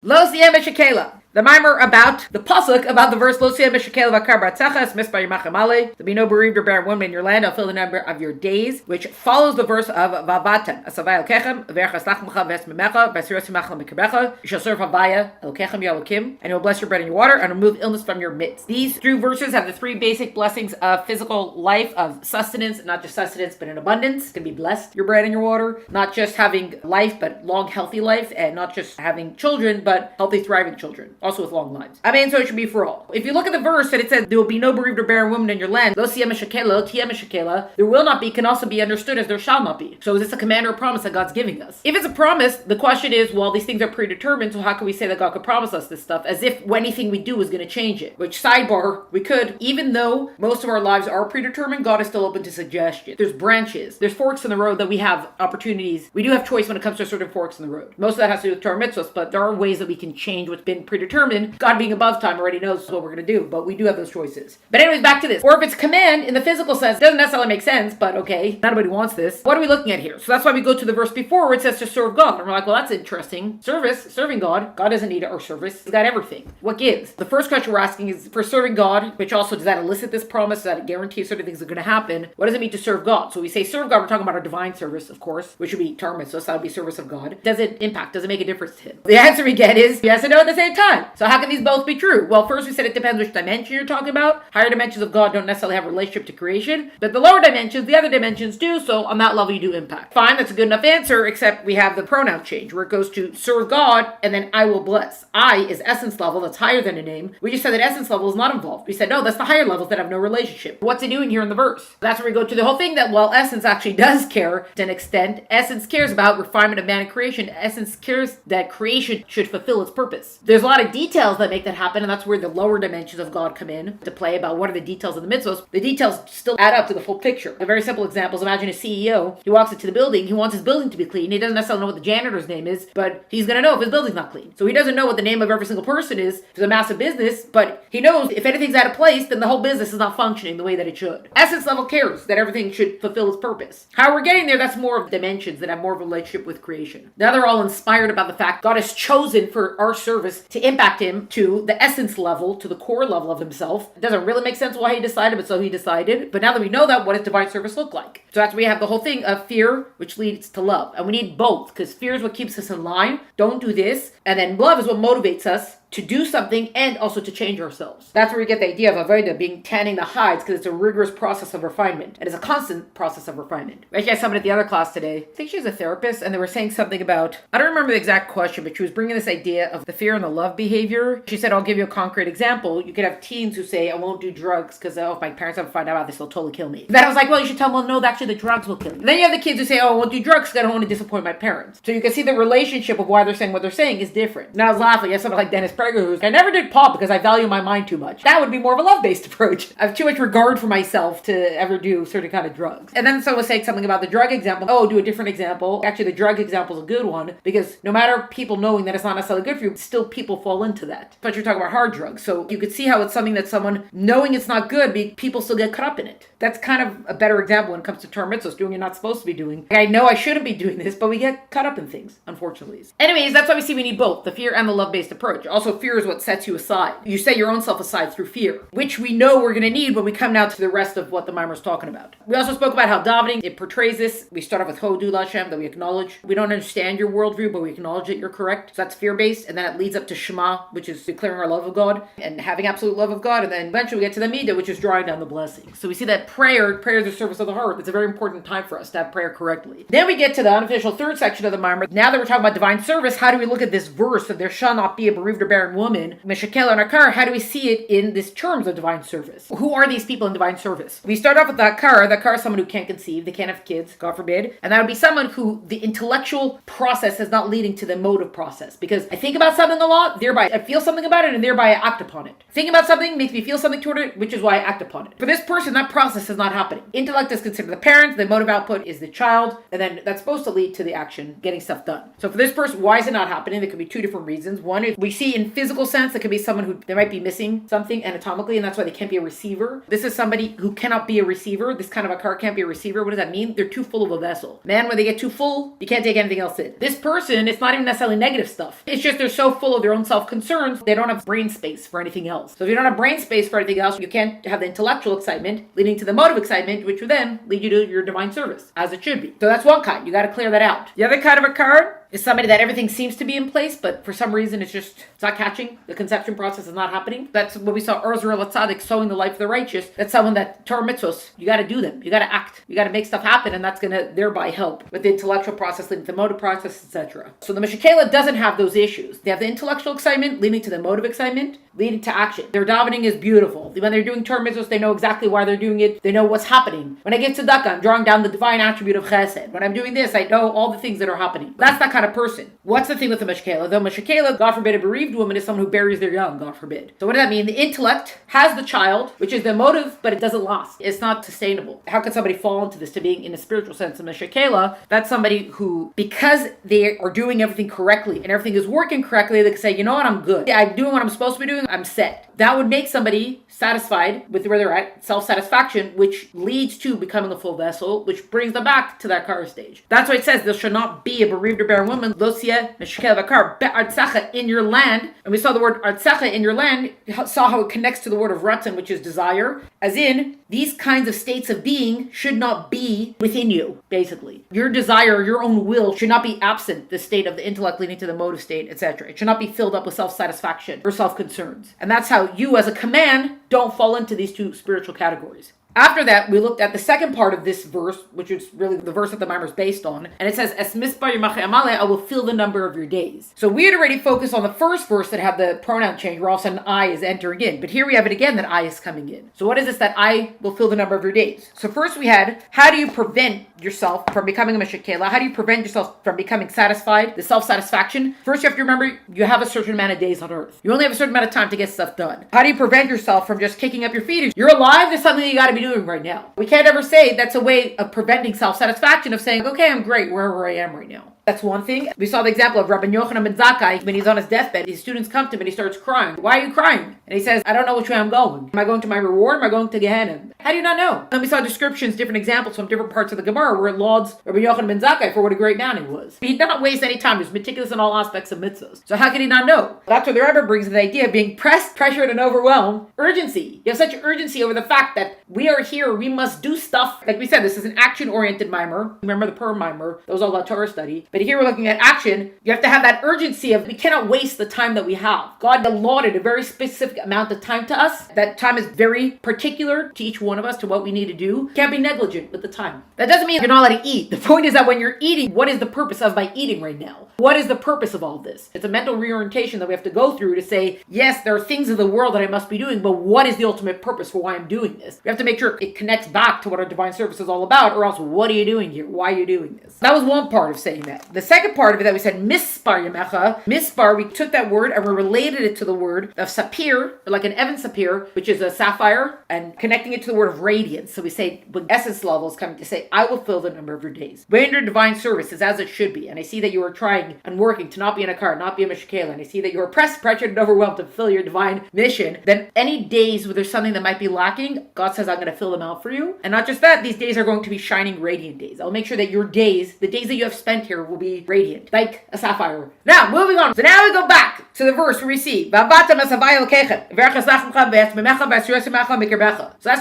Lo Sihiye Mishakeila. The Maamar about the pasuk about the verse Lo Sihiye Mishakeila v'kar b'atzecha mispa yimachem alei. There be no bereaved or barren woman in your land. I'll fill the number of your days, which follows the verse of Vavatan asavai elkechem v'erchas lachmecha v'esmemecha v'esiros yimachem mikrebecha. You shall serve Havaya elkechem yalokim, and he will bless your bread and your water, and remove illness from your midst. These three verses have the three basic blessings of physical life, of sustenance, not just sustenance but in abundance. Can be blessed your bread and your water, not just having life but long healthy life, and not just having children but healthy thriving children, also with long lives. So it should be for all. If you look at the verse that it says there will be no bereaved or barren woman in your land, Lo Sihiye Mishakeila, Lo Tihiye Mishakeila, there will not be can also be understood as there shall not be. So is this a command or a promise that God's giving us? If it's a promise, the question is, well, these things are predetermined, so how can we say that God could promise us this stuff as if anything we do is going to change it? Which, sidebar, we could, even though most of our lives are predetermined, God is still open to suggestion. There's branches, there's forks in the road that we have opportunities. We do have choice when it comes to certain forks in the road. Most of that has to do with Torah mitzvahs, but there are ways that we can change what's been predetermined. God being above time already knows what we're going to do, but we do have those choices. But anyways, back to this. Or if it's command in the physical sense, doesn't necessarily make sense, but okay, not everybody wants this. What are we looking at here? So that's why we go to the verse before where it says to serve God. And we're like, well, that's interesting. Serving God. God doesn't need our service. He's got everything. What gives? The first question we're asking is for serving God, which also, does that elicit this promise? Does that guarantee certain things are going to happen? What does it mean to serve God? So we say serve God, we're talking about our divine service, of course, which would be Torah mitzvahs, so that would be service of God. Does it impact? Does it make a difference to him? The answer we get is yes and no at the same time. So how can these both be true? Well, first we said it depends which dimension you're talking about. Higher dimensions of God don't necessarily have a relationship to creation, but the lower dimensions, the other dimensions do, so on that level you do impact. Fine, that's a good enough answer, except we have the pronoun change, where it goes to serve God, and then I will bless. I is essence level, that's higher than a name. We just said that essence level is not involved. We said, no, that's the higher levels that have no relationship. What's it doing here in the verse? That's where we go to the whole thing that, well, essence actually does care to an extent. Essence cares about refinement of man and creation. Essence cares that creation should fulfill its purpose. There's a lot of details that make that happen, and that's where the lower dimensions of God come in to play about what are the details of the mitzvahs. The details still add up to the full picture. A very simple example is, imagine a CEO, he walks into the building, he wants his building to be clean. He doesn't necessarily know what the janitor's name is, but he's going to know if his building's not clean. So he doesn't know what the name of every single person is. It's a massive business, but he knows if anything's out of place, then the whole business is not functioning the way that it should. Essence level cares that everything should fulfill its purpose. How we're getting there, that's more of dimensions that have more of a relationship with creation. Now they're all inspired about the fact God has chosen for our service to impact him to the essence level, to the core level of himself. It doesn't really make sense why he decided, but so he decided. But now that we know that, what does divine service look like? So that's where we have the whole thing of fear, which leads to love. And we need both, because fear is what keeps us in line. Don't do this. And then love is what motivates us to do something and also to change ourselves. That's where we get the idea of avodah being tanning the hides, because it's a rigorous process of refinement. And it's a constant process of refinement. Actually, I had someone at the other class today, I think she was a therapist, and they were saying something about, I don't remember the exact question, but she was bringing this idea of the fear and the love behavior. She said, I'll give you a concrete example. You could have teens who say, I won't do drugs because if my parents ever find out about this, they'll totally kill me. Then I was like, well, you should tell them, well, no, actually the drugs will kill you. And then you have the kids who say, oh, I won't do drugs because I don't want to disappoint my parents. So you can see the relationship of why they're saying what they're saying is different. And I was laughing at someone like Dennis Prager, who's, I never did pot because I value my mind too much. That would be more of a love-based approach. I have too much regard for myself to ever do certain kind of drugs. And then someone was saying something about the drug example. Oh, do a different example. Actually, the drug example is a good one because no matter people knowing that it's not necessarily good for you, still people fall into that. But you're talking about hard drugs. So you could see how it's something that someone knowing it's not good, people still get caught up in it. That's kind of a better example when it comes to Torah mitzvahs, doing you're not supposed to be doing. I know I shouldn't be doing this, but we get caught up in things, unfortunately. Anyways, that's why we see we need both, the fear and the love-based approach. Also, fear is what sets you aside. You set your own self aside through fear, which we know we're going to need when we come now to the rest of what the Maamar is talking about. We also spoke about how davening, it portrays this. We start off with Hodu Lashem, that we acknowledge. We don't understand your worldview, but we acknowledge that you're correct. So that's fear-based, and then it leads up to Shema, which is declaring our love of God and having absolute love of God, and then eventually we get to the Midah, which is drawing down the blessing. So we see that prayer is the service of the heart. It's a very important time for us to have prayer correctly. Then we get to the unofficial third section of the Maamar. Now that we're talking about divine service, how do we look at this verse that there shall not be a bereaved or barren woman, Mishakeila and Akar? How do we see it in this terms of divine service? Who are these people in divine service? We start off with the Akar. The Akar is someone who can't conceive, they can't have kids, God forbid. And that would be someone who the intellectual process is not leading to the motive process. Because I think about something a lot, thereby I feel something about it, and thereby I act upon it. Thinking about something makes me feel something toward it, which is why I act upon it. For this person, that process is not happening. Intellect is considered the parent, the motive output is the child, and then that's supposed to lead to the action, getting stuff done. So for this person, why is it not happening? There could be two different reasons. One is we see in in physical sense, it could be someone who they might be missing something anatomically, and that's why they can't be a receiver. This is somebody who cannot be a receiver. This kind of a car can't be a receiver. What does that mean? They're too full of a vessel. Man, when they get too full, you can't take anything else in. This person, it's not even necessarily negative stuff. It's just they're so full of their own self-concerns, they don't have brain space for anything else. So if you don't have brain space for anything else, you can't have the intellectual excitement leading to the motive excitement, which would then lead you to your divine service, as it should be. So that's one kind. You got to clear that out. The other kind of a card is somebody that everything seems to be in place, but for some reason it's not catching. The conception process is not happening. That's what we saw Urzur Latzadik sowing the life of the righteous. That's someone that Torah mitzvos, you got to do them. You got to act. You got to make stuff happen, and that's going to thereby help with the intellectual process leading to the motive process, etc. So the Mishakelia doesn't have those issues. They have the intellectual excitement leading to the motive excitement, leading to action. Their davening is beautiful. When they're doing Torah mitzvos, they know exactly why they're doing it. They know what's happening. When I give tzedakah, I'm drawing down the divine attribute of chesed. When I'm doing this, I know all the things that are happening. That's that kind of person. What's the thing with the Mishakelia? The Mishakelia, God forbid, a bereaved woman is someone who buries their young, God forbid. So what does that mean? The intellect has the child, which is the motive, but it doesn't last. It's not sustainable. How can somebody fall into this, to being in a spiritual sense? A Mishakelia, that's somebody who, because they are doing everything correctly and everything is working correctly, they can say, you know what, I'm good. I'm doing what I'm supposed to be doing, I'm set. That would make somebody satisfied with where they're at, self-satisfaction, which leads to becoming a full vessel, which brings them back to that car stage. That's why it says there should not be a bereaved or barren woman, lo Sihiye Mishakeila vakar be'artzacha, in your land. And we saw the word artzacha, in your land, saw how it connects to the word of ratzon, which is desire, as in these kinds of states of being should not be within you, basically. Your desire, your own will should not be absent the state of the intellect leading to the motive state, etc. It should not be filled up with self-satisfaction or self-concerns. And that's how you as a command don't fall into these two spiritual categories. After that, we looked at the second part of this verse, which is really the verse that the Maamar is based on. And it says, Es mispar yimachem ale, I will fill the number of your days. So we had already focused on the first verse that had the pronoun change, where all of a sudden I is entering in. But here we have it again that I is coming in. So what is this that I will fill the number of your days? So first we had, how do you prevent yourself from becoming a Mishakeila? How do you prevent yourself from becoming satisfied, the self-satisfaction? First you have to remember, you have a certain amount of days on earth. You only have a certain amount of time to get stuff done. How do you prevent yourself from just kicking up your feet? You're alive, there's something you got to be doing right now. We can't ever say that's a way of preventing self-satisfaction, of saying, okay, I'm great wherever I am right now. That's one thing. We saw the example of Rabbi Menachem Mendel Shneersohn when he's on his deathbed. His students come to him and he starts crying. Why are you crying? And he says, I don't know which way I'm going. Am I going to my reward? Am I going to Gehenna? How do you not know? And we saw descriptions, different examples from different parts of the Gemara where it lauds Rabbi Menachem Mendel Shneersohn for what a great man he was. He did not waste any time. He was meticulous in all aspects of mitzvahs. So how could he not know? That's where the Rebbe brings the idea of being pressed, pressured, and overwhelmed. Urgency. You have such urgency over the fact that we are here, we must do stuff. Like we said, this is an action-oriented Maamar. Remember the Purim Maamar? That was all about Torah study. But here we're looking at action. You have to have that urgency of, we cannot waste the time that we have. God allotted a very specific amount of time to us. That time is very particular to each one of us, to what we need to do. Can't be negligent with the time. That doesn't mean you're not allowed to eat. The point is that when you're eating, what is the purpose of my eating right now? What is the purpose of all this? It's a mental reorientation that we have to go through to say, yes, there are things of the world that I must be doing, but what is the ultimate purpose for why I'm doing this? We have to make sure it connects back to what our divine service is all about, or else what are you doing here? Why are you doing this? That was one part of saying that. The second part of it that we said, mispar yamecha. Mispar, we took that word and we related it to the word of sapir, like an Evan sapir, which is a sapphire, and connecting it to the word of radiance. So we say, when essence level is coming to say, I will fill the number of your days. When your divine service is as it should be, and I see that you are trying and working to not be in a car, not be a Mishakeila, and I see that you are pressed, pressured, and overwhelmed to fulfill your divine mission, then any days where there's something that might be lacking, God says, I'm going to fill them out for you. And not just that, these days are going to be shining, radiant days. I'll make sure that your days, the days that you have spent here, will be radiant, like a sapphire. Now, moving on. So now we go back to the verse where we see, so that's the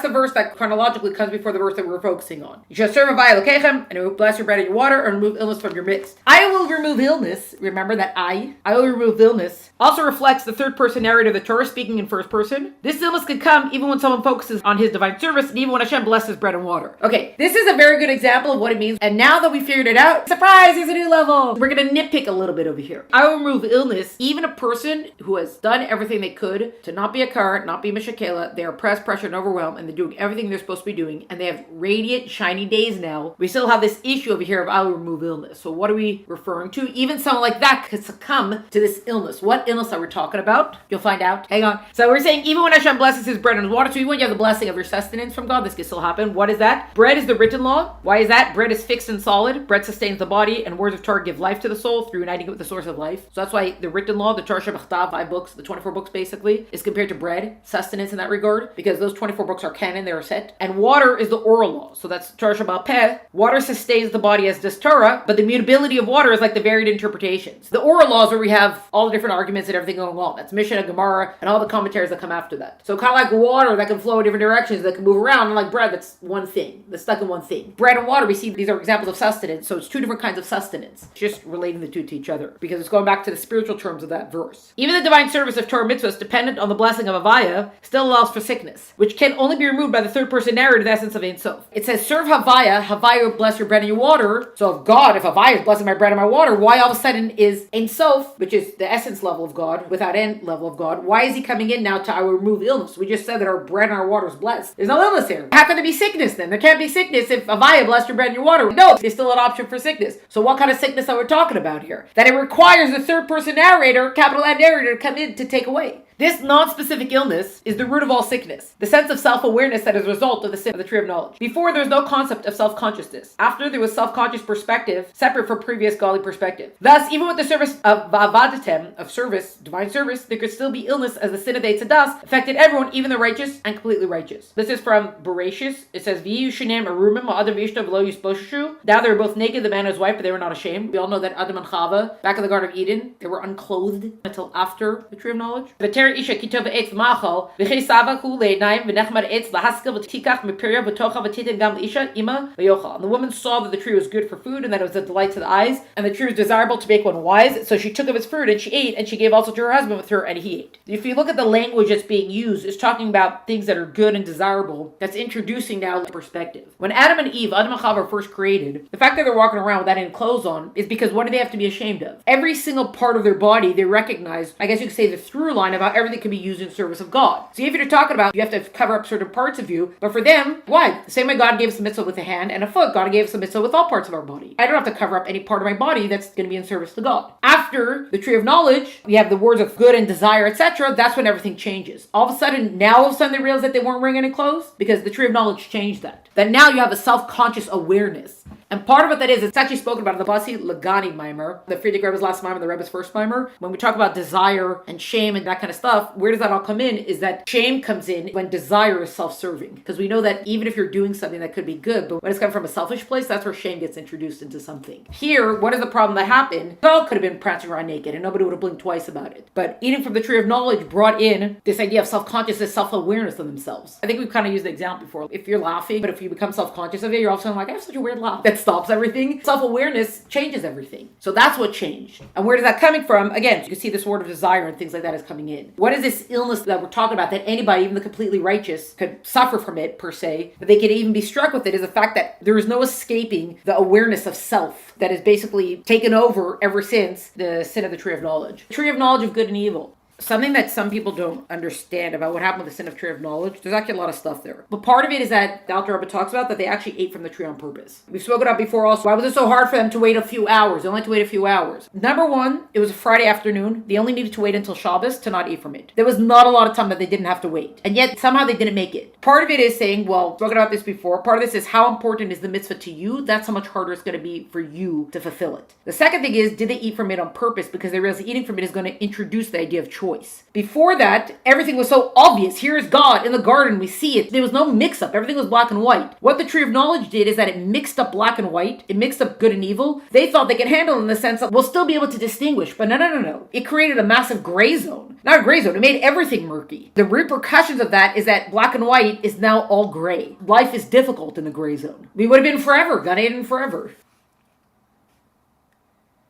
verse that chronologically comes before the verse that we're focusing on. You shall serve and it will bless your bread and your water, and remove illness from your midst. I will remove illness. Remember that I will remove illness also reflects the third person narrative of the Torah, speaking in first person. This illness could come even when someone focuses on his divine service, and even when Hashem blesses bread and water. Okay, this is a very good example of what it means. And now that we figured it out, surprise, here's a new level. We're going to nitpick a little bit over here. I will remove illness. Even a person who has done everything they could to not be a car, not be Mishakeila, they are pressed, pressured, and overwhelmed, and they're doing everything they're supposed to be doing, and they have radiant, shiny days now. We still have this issue over here of I will remove illness. So what are we referring to? Even someone like that could succumb to this illness. What illness are we talking about? You'll find out. Hang on. So we're saying even when Hashem blesses his bread and his water, so even when you have the blessing of your sustenance from God, this can still happen. What is that? Bread is the written law. Why is that? Bread is fixed and solid. Bread sustains the body, and words of Torah give life to the soul through uniting it with the source of life. So that's why the written law, the Torah Shebachtav, 5 books, the 24 books basically, is compared to bread, sustenance in that regard, because those 24 books are canon, they are set. And water is the oral law. So that's Torah Sheba'al Peh. Water sustains the body as does Torah, but the mutability of water is like the varied interpretations. The oral laws where we have all the different arguments and everything going on. That's Mishnah, Gemara, and all the commentaries that come after that. So kind of like water that can flow in different directions, that can move around, and like bread, that's one thing. That's stuck in one thing. Bread and water, we see these are examples of sustenance. So it's 2 different kinds of sustenance. It's just relating the two to each other, because it's going back to the spiritual terms of that verse. Even the divine service of Torah mitzvahs, dependent on the blessing of Havaya, still allows for sickness, which can only be removed by the third person narrator, the essence of Ein Sof. It says, serve Havaya, Havaya will bless your bread and your water. So if Havaya is blessing my bread and my water, why all of a sudden is Ein Sof, which is the essence level of God, without end level of God, why is he coming in now to remove illness? We just said that our bread and our water is blessed. There's no illness here. How can there be sickness then? There can't be sickness if Havaya blessed your bread and your water. No, there's still an option for sickness. So what kind of sickness are we talking about here? That it requires the third person narrator, capital N narrator, to come in to take away. This non-specific illness is the root of all sickness, the sense of self-awareness that is a result of the sin of the tree of knowledge. Before, there was no concept of self-consciousness. After, there was self-conscious perspective, separate from previous godly perspective. Thus, even with the service of va'avatem, of service, divine service, there could still be illness as the sin of the Eitzadas affected everyone, even the righteous and completely righteous. This is from Bereshis. It says, V'yu shenem arumim ha'adam v'ishto v'lo yisposhushu. Now they were both naked, the man and his wife, but they were not ashamed. We all know that Adam and Chava, back in the Garden of Eden, they were unclothed until after the tree of knowledge. Isha kitov etz machal v'chisava ku le'nayim v'nechmar etz lahaskel v'tikach mepirya v'tocha v'titin gam isha ima v'yochal. And the woman saw that the tree was good for food and that it was a delight to the eyes, and the tree was desirable to make one wise. So she took of its fruit and she ate, and she gave also to her husband with her, and he ate. If you look at the language that's being used, it's talking about things that are good and desirable. That's introducing now perspective. When Adam and Eve, Adam and Chava, were first created, the fact that they're walking around without any clothes on is because what do they have to be ashamed of? Every single part of their body they recognize, I guess you could say, the through line about everything can be used in service of God. So if you're talking about you have to cover up certain parts of you, but for them, why? The same way God gave us a mitzvah with a hand and a foot, God gave us a mitzvah with all parts of our body. I don't have to cover up any part of my body that's going to be in service to God. After the tree of knowledge, we have the words of good and desire, etc. That's when everything changes. All of a sudden they realize that they weren't wearing any clothes because the tree of knowledge changed that. That now you have a self-conscious awareness. And part of what that is, it's actually spoken about in the Basi Lagani Maamar, the Friedrich Rebbe's last Maamar, the Rebbe's first Maamar. When we talk about desire and shame and that kind of stuff, where does that all come in? Is that shame comes in when desire is self-serving. Because we know that even if you're doing something that could be good, but when it's coming from a selfish place, that's where shame gets introduced into something. Here, what is the problem that happened? They all could have been prancing around naked and nobody would have blinked twice about it. But eating from the tree of knowledge brought in this idea of self-consciousness, self-awareness of themselves. I think we've kind of used the example before. If you're laughing, but if you become self-conscious of it, you're all of a sudden like, I have such a weird laugh. That stops everything. Self-awareness changes everything. So that's what changed. And where is that coming from? Again, you can see this word of desire and things like that is coming in. What is this illness that we're talking about that anybody, even the completely righteous, could suffer from it per se, that they could even be struck with it, is the fact that there is no escaping the awareness of self that is basically taken over ever since the sin of the tree of knowledge. The tree of knowledge of good and evil. Something that some people don't understand about what happened with the sin of tree of knowledge, there's actually a lot of stuff there. But part of it is that the Alter Rebbe talks about that they actually ate from the tree on purpose. We've spoken about before also, why was it so hard for them to wait a few hours? They only had to wait a few hours. Number one, it was a Friday afternoon. They only needed to wait until Shabbos to not eat from it. There was not a lot of time that they didn't have to wait. And yet, somehow they didn't make it. Part of it is saying, well, we've spoken about this before, part of this is how important is the mitzvah to you? That's how much harder it's going to be for you to fulfill it. The second thing is, did they eat from it on purpose? Because they realized eating from it is going to introduce the idea of choice. Before that, everything was so obvious. Here is God in the garden. We see it. There was no mix-up. Everything was black and white. What the tree of knowledge did is that it mixed up black and white. It mixed up good and evil. They thought they could handle it in the sense that we'll still be able to distinguish. But no. It created a massive gray zone. Not a gray zone. It made everything murky. The repercussions of that is that black and white is now all gray. Life is difficult in the gray zone. We would have been forever. Gan Eden forever.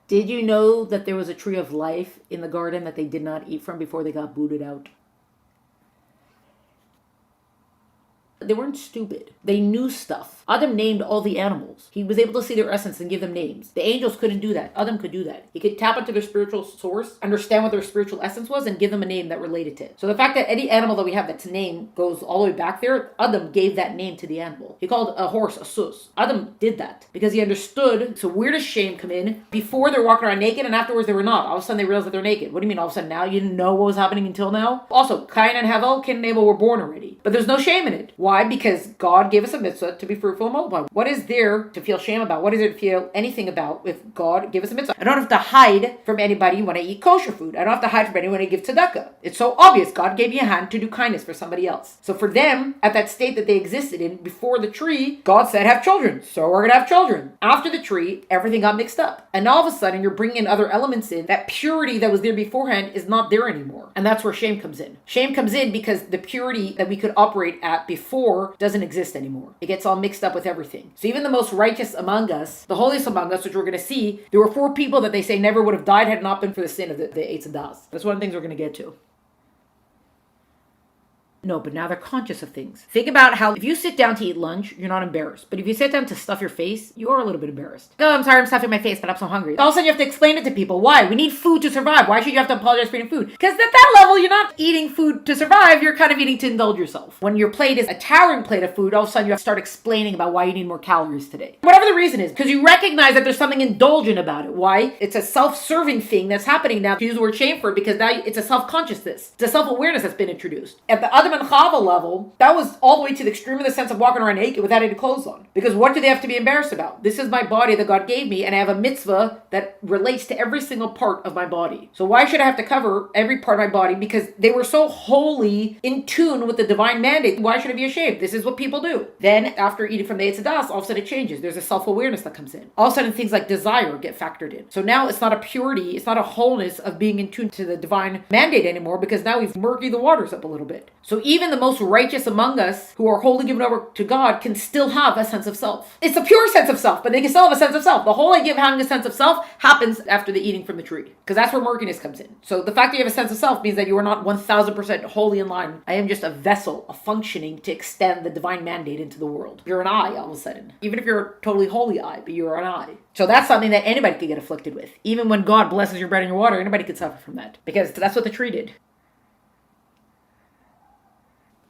Did you know that there was a tree of life in the garden that they did not eat from before they got booted out? They weren't stupid. They knew stuff. Adam named all the animals. He was able to see their essence and give them names. The angels couldn't do that. Adam could do that. He could tap into their spiritual source, understand what their spiritual essence was, and give them a name that related to it. So the fact that any animal that we have that's name goes all the way back there, Adam gave that name to the animal. He called a horse a sus. Adam did that because he understood. So where does shame come in? Before they're walking around naked and afterwards they were not. All of a sudden they realized that they're naked. What do you mean all of a sudden now? You didn't know what was happening until now? Also, Cain and Havel, Cain and Abel were born already. But there's no shame in it. Why? Why? Because God gave us a mitzvah to be fruitful and multiply. What is there to feel shame about? What is there to feel anything about if God gave us a mitzvah? I don't have to hide from anybody when I eat kosher food. I don't have to hide from anyone when I give tzedakah. It's so obvious. God gave me a hand to do kindness for somebody else. So for them, at that state that they existed in before the tree, God said, have children. So we're going to have children. After the tree, everything got mixed up. And all of a sudden, you're bringing in other elements in. That purity that was there beforehand is not there anymore. And that's where shame comes in. Shame comes in because the purity that we could operate at before doesn't exist anymore. It gets all mixed up with everything. So even the most righteous among us, the holiest among us, which we're going to see, there were 4 people that they say never would have died had it not been for the sin of the Eitz Hadas. That's one of the things we're going to get to. No, but now they're conscious of things. Think about how if you sit down to eat lunch, you're not embarrassed. But if you sit down to stuff your face, you are a little bit embarrassed. Oh, I'm sorry, I'm stuffing my face, but I'm so hungry. All of a sudden you have to explain it to people. Why? We need food to survive. Why should you have to apologize for eating food? Because at that level, you're not eating food to survive. You're kind of eating to indulge yourself. When your plate is a towering plate of food, all of a sudden you have to start explaining about why you need more calories today. Whatever the reason is, because you recognize that there's something indulgent about it. Why? It's a self-serving thing that's happening now. To use the word shame for it, because now it's a self-consciousness. It's a self-awareness that's been introduced. At the Adam and Chava level, that was all the way to the extreme of the sense of walking around naked without any clothes on. Because what do they have to be embarrassed about? This is my body that God gave me, and I have a mitzvah that relates to every single part of my body. So why should I have to cover every part of my body? Because they were so wholly in tune with the divine mandate. Why should I be ashamed? This is what people do. Then, after eating from the Eitz Hadas, all of a sudden it changes. There's a self-awareness that comes in. All of a sudden things like desire get factored in. So now it's not a purity, it's not a wholeness of being in tune to the divine mandate anymore, because now we've murkied the waters up a little bit. So even the most righteous among us who are wholly given over to God can still have a sense of self. It's a pure sense of self, but they can still have a sense of self. The whole idea of having a sense of self happens after the eating from the tree, because that's where murkiness comes in. So the fact that you have a sense of self means that you are not 1000% wholly in line. I am just a vessel, a functioning to extend the divine mandate into the world. You're an I all of a sudden. Even if you're a totally holy I, but you're an I. So that's something that anybody could get afflicted with. Even when God blesses your bread and your water, anybody could suffer from that, because that's what the tree did.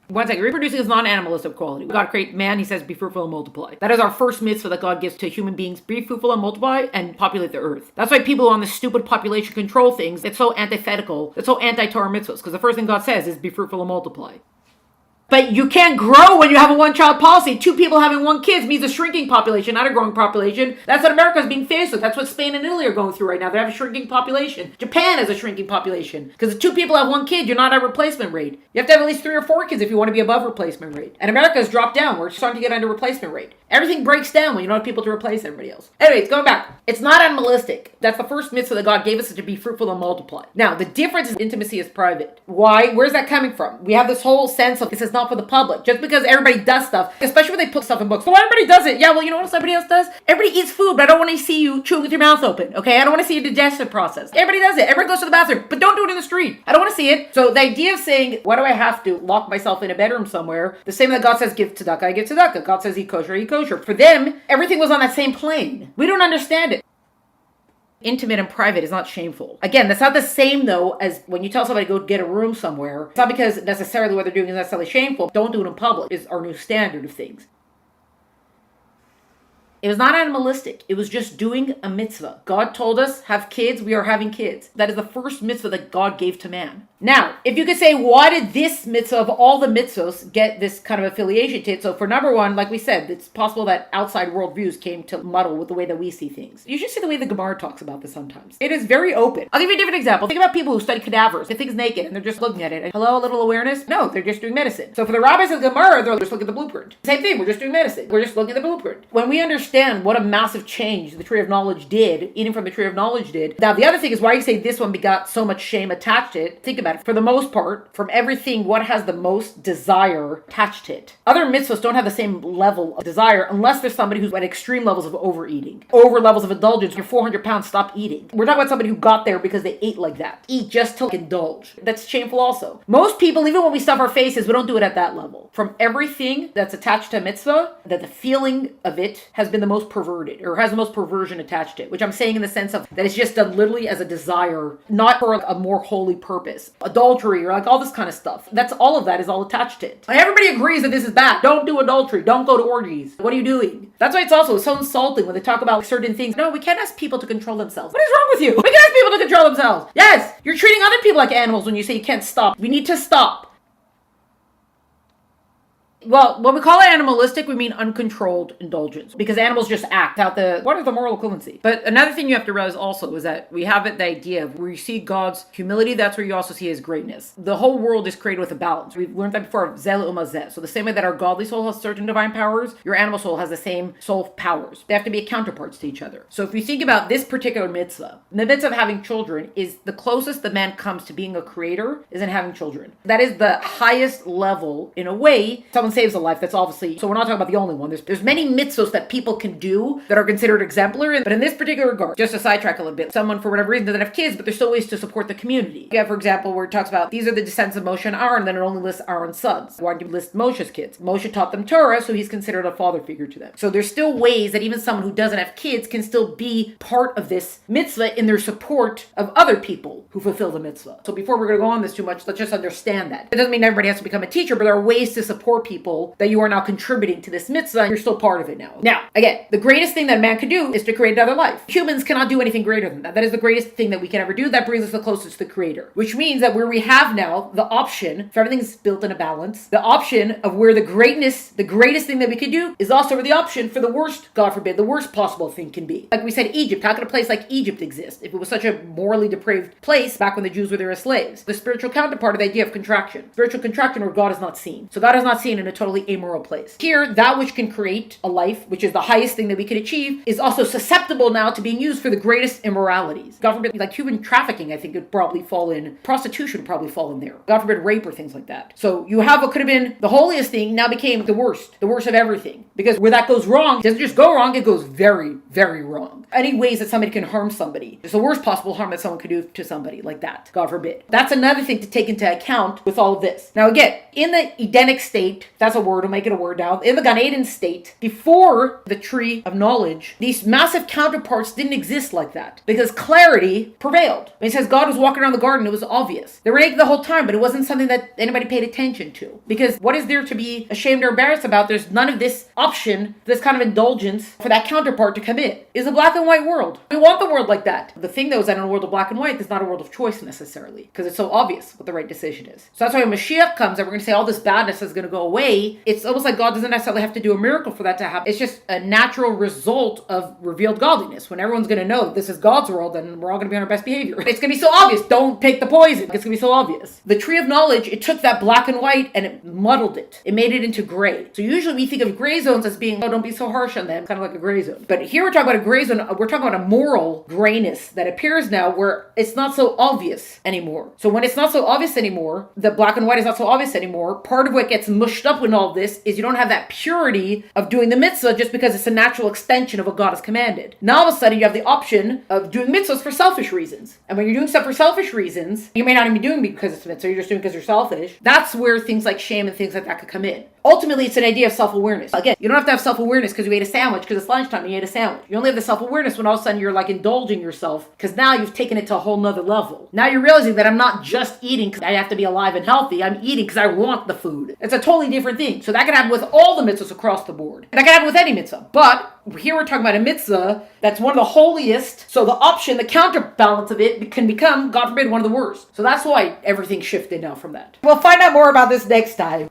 One second. Reproducing is non-animalistic quality. God create man, he says, be fruitful and multiply. That is our first mitzvah that God gives to human beings. Be fruitful and multiply and populate the earth. That's why people on the stupid population control things, it's so antithetical, it's so anti-Torah mitzvahs, because the first thing God says is be fruitful and multiply. But you can't grow when you have a one-child policy. 2 people having 1 kid means a shrinking population, not a growing population. That's what America is being faced with. That's what Spain and Italy are going through right now. They have a shrinking population. Japan has a shrinking population. Because if 2 people have 1 kid, you're not at replacement rate. You have to have at least 3 or 4 kids if you want to be above replacement rate. And America has dropped down. We're starting to get under replacement rate. Everything breaks down when you don't have people to replace everybody else. Anyways, going back. It's not animalistic. That's the first mitzvah that God gave us, to be fruitful and multiply. Now, the difference is intimacy is private. Why? Where's that coming from? We have this whole sense of this is not for the public. Just because everybody does stuff, especially when they put stuff in books. So everybody does it. Yeah, well, you know what somebody else does? Everybody eats food, but I don't want to see you chewing with your mouth open, okay? I don't want to see your digestive process. Everybody does it. Everybody goes to the bathroom, but don't do it in the street. I don't want to see it. So the idea of saying, why do I have to lock myself in a bedroom somewhere? The same that God says, give tzedakah, I give tzedakah. God says, eat kosher, eat kosher. For them, everything was on that same plane. We don't understand it. Intimate and private is not shameful. Again, that's not the same though as when you tell somebody to go get a room somewhere. It's not because necessarily what they're doing is necessarily shameful. Don't do it in public is our new standard of things. It was not animalistic. It was just doing a mitzvah. God told us, have kids, we are having kids. That is the first mitzvah that God gave to man. Now, if you could say, why did this mitzvah of all the mitzvahs get this kind of affiliation to it? So for number one, like we said, it's possible that outside worldviews came to muddle with the way that we see things. You should see the way the Gemara talks about this sometimes. It is very open. I'll give you a different example. Think about people who study cadavers. They think it's naked and they're just looking at it. And hello, a little awareness? No, they're just doing medicine. So for the rabbis of Gemara, they're just looking at the blueprint. Same thing, we're just doing medicine. We're just looking at the blueprint. When we understand what a massive change the tree of knowledge did, eating from the tree of knowledge did. Now, the other thing is why you say this one begot so much shame attached to it. Think about it. For the most part, from everything, what has the most desire attached to it? Other mitzvahs don't have the same level of desire unless there's somebody who's at extreme levels of overeating. Over levels of indulgence, you're 400 pounds, stop eating. We're talking about somebody who got there because they ate like that. Eat just to indulge. That's shameful also. Most people, even when we stuff our faces, we don't do it at that level. From everything that's attached to a mitzvah, that the feeling of it has been the most perverted, or has the most perversion attached to it, which I'm saying in the sense of that it's just done literally as a desire, not for a more holy purpose. Adultery, or like all this kind of stuff. That's all of that is all attached to it. And everybody agrees that this is bad. Don't do adultery. Don't go to orgies. What are you doing? That's why it's also so insulting when they talk about certain things. No, we can't ask people to control themselves. What is wrong with you? We can ask people to control themselves. Yes, you're treating other people like animals when you say you can't stop. We need to stop. Well, when we call it animalistic, we mean uncontrolled indulgence, because animals just act out what is the moral equivalency? But another thing you have to realize also is that we have the idea of where you see God's humility, that's where you also see his greatness. The whole world is created with a balance. We've learned that before, zel umazeh. So the same way that our godly soul has certain divine powers, your animal soul has the same soul powers. They have to be counterparts to each other. So if you think about this particular mitzvah, the mitzvah of having children is the closest the man comes to being a creator is in having children. That is the highest level, in a way. Someone saves a life, that's obviously, so we're not talking about the only one. There's many mitzvahs that people can do that are considered exemplary, but in this particular regard, just to sidetrack a little bit, someone for whatever reason doesn't have kids, but there's still ways to support the community. You have, for example, where it talks about these are the descendants of Moshe and Aaron, then it only lists Aaron's sons. Why do you list Moshe's kids? Moshe taught them Torah, so he's considered a father figure to them. So there's still ways that even someone who doesn't have kids can still be part of this mitzvah in their support of other people who fulfill the mitzvah. So before we're going to go on this too much, let's just understand that. It doesn't mean everybody has to become a teacher, but there are ways to support people that you are now contributing to this mitzvah, and you're still part of it now. Now, again, the greatest thing that man could do is to create another life. Humans cannot do anything greater than that. That is the greatest thing that we can ever do. That brings us the closest to the creator, which means that where we have now the option, if everything's built in a balance, the option of where the greatest thing that we could do is also where the option for the worst, God forbid, the worst possible thing can be. Like we said, Egypt. How could a place like Egypt exist if it was such a morally depraved place back when the Jews were there as slaves? The spiritual counterpart of the idea of contraction. Spiritual contraction where God is not seen. So God is not seen in a totally amoral place. Here, that which can create a life, which is the highest thing that we could achieve, is also susceptible now to being used for the greatest immoralities. God forbid, like human trafficking, I think would probably fall in. Prostitution would probably fall in there. God forbid, rape or things like that. So you have what could have been the holiest thing now became the worst of everything. Because where that goes wrong, it doesn't just go wrong, it goes very, very wrong. Any ways that somebody can harm somebody, it's the worst possible harm that someone could do to somebody like that. God forbid. That's another thing to take into account with all of this. Now again, in the Edenic state, that's a word, we'll make it a word now, in the Gan Eden state, before the tree of knowledge, these massive counterparts didn't exist like that. Because clarity prevailed. When it says God was walking around the garden, it was obvious. They were naked the whole time, but it wasn't something that anybody paid attention to. Because what is there to be ashamed or embarrassed about? There's none of this option, this kind of indulgence for that counterpart to come in. It's a black and white world. We want the world like that. The thing though is that in a world of black and white, there's not a world of choice necessarily. Because it's so obvious what the right decision is. So that's why when Mashiach comes and we're going to say all this badness is going to go away, it's almost like God doesn't necessarily have to do a miracle for that to happen. It's just a natural result of revealed godliness. When everyone's going to know that this is God's world, then we're all going to be on our best behavior. It's going to be so obvious. Don't take the poison. It's going to be so obvious. The tree of knowledge, it took that black and white and it muddled it. It made it into gray. So usually we think of gray zones as being, oh, don't be so harsh on them. Kind of like a gray zone. But here we're talking about a gray zone. We're talking about a moral grayness that appears now where it's not so obvious anymore. So when it's not so obvious anymore, the black and white is not so obvious anymore. Part of what gets mushed up in all this is you don't have that purity of doing the mitzvah just because it's a natural extension of what God has commanded. Now all of a sudden you have the option of doing mitzvahs for selfish reasons. And when you're doing stuff for selfish reasons, you may not even be doing it because it's mitzvah, you're just doing it because you're selfish. That's where things like shame and things like that could come in. Ultimately, it's an idea of self-awareness. Again, you don't have to have self-awareness because you ate a sandwich because it's lunchtime and you ate a sandwich. You only have the self-awareness when all of a sudden you're like indulging yourself because now you've taken it to a whole nother level. Now you're realizing that I'm not just eating because I have to be alive and healthy. I'm eating because I want the food. It's a totally different thing. So that can happen with all the mitzvahs across the board. And that can happen with any mitzvah. But here we're talking about a mitzvah that's one of the holiest. So the option, the counterbalance of it can become, God forbid, one of the worst. So that's why everything shifted now from that. We'll find out more about this next time.